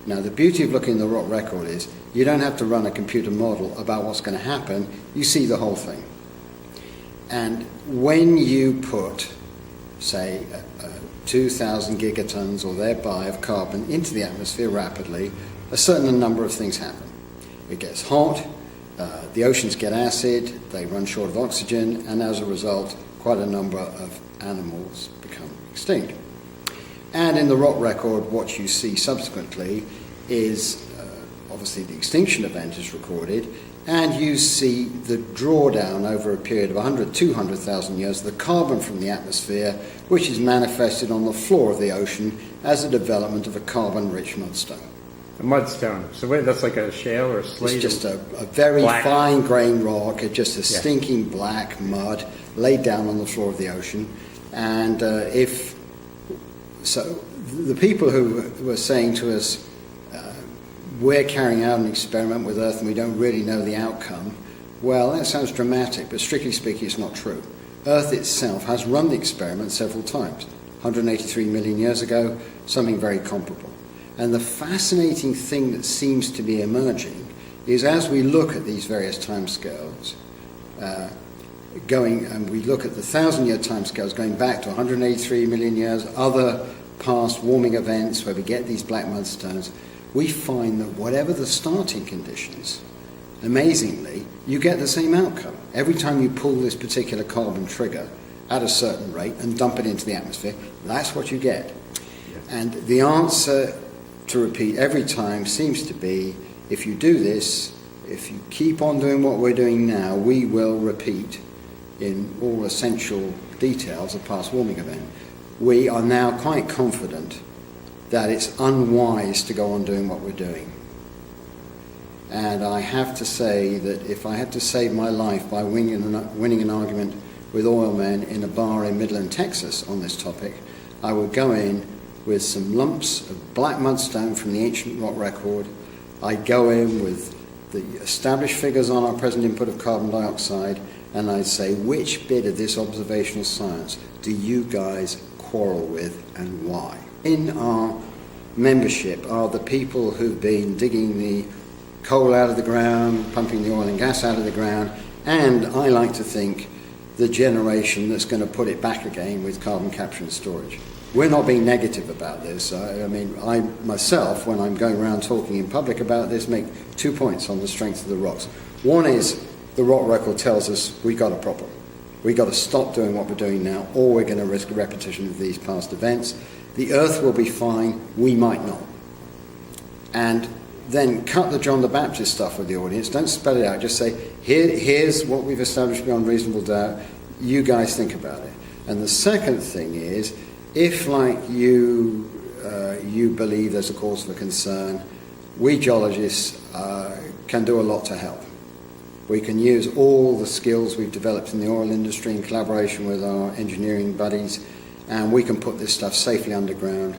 Now, the beauty of looking at the rock record is you don't have to run a computer model about what's going to happen. You see the whole thing. And when you put, say, 2,000 gigatons or thereby of carbon into the atmosphere rapidly, a certain number of things happen. It gets hot, the oceans get acid, they run short of oxygen, and as a result, quite a number of animals become extinct. And in the rock record, what you see subsequently is obviously the extinction event is recorded, and you see the drawdown over a period of 100, 200,000 years, the carbon from the atmosphere, which is manifested on the floor of the ocean as a development of a carbon-rich mudstone. A mudstone. So wait, that's like a shale or a slate? It's just a very fine-grained rock, just a stinking black mud laid down on the floor of the ocean. And so the people who were saying to us, we're carrying out an experiment with Earth and we don't really know the outcome, well, that sounds dramatic, but strictly speaking, it's not true. Earth itself has run the experiment several times. 183 million years ago, something very comparable. And the fascinating thing that seems to be emerging is as we look at these various timescales, and we look at the 1,000-year timescales going back to 183 million years, other past warming events where we get these black mudstones, we find that whatever the starting conditions, amazingly, you get the same outcome. Every time you pull this particular carbon trigger at a certain rate and dump it into the atmosphere, that's what you get. And the answer to repeat every time seems to be, if you do this, if you keep on doing what we're doing now, we will repeat in all essential details a past warming event. We are now quite confident that it's unwise to go on doing what we're doing. And I have to say that if I had to save my life by winning an argument with oil men in a bar in Midland, Texas on this topic, I would go in with some lumps of black mudstone from the ancient rock record. I'd go in with the established figures on our present input of carbon dioxide, and I'd say, which bit of this observational science do you guys quarrel with and why? In our membership are the people who've been digging the coal out of the ground, pumping the oil and gas out of the ground, and I like to think the generation that's going to put it back again with carbon capture and storage. We're not being negative about this. I myself, when I'm going around talking in public about this, make 2 points on the strength of the rocks. One is the rock record tells us we've got a problem. We've got to stop doing what we're doing now, or we're going to risk a repetition of these past events. The Earth will be fine, we might not. And then cut the John the Baptist stuff with the audience. Don't spell it out. Just say, here's what we've established beyond reasonable doubt. You guys think about it. And the second thing is, if, like you believe there's a cause for concern, we geologists can do a lot to help. We can use all the skills we've developed in the oil industry in collaboration with our engineering buddies, and we can put this stuff safely underground.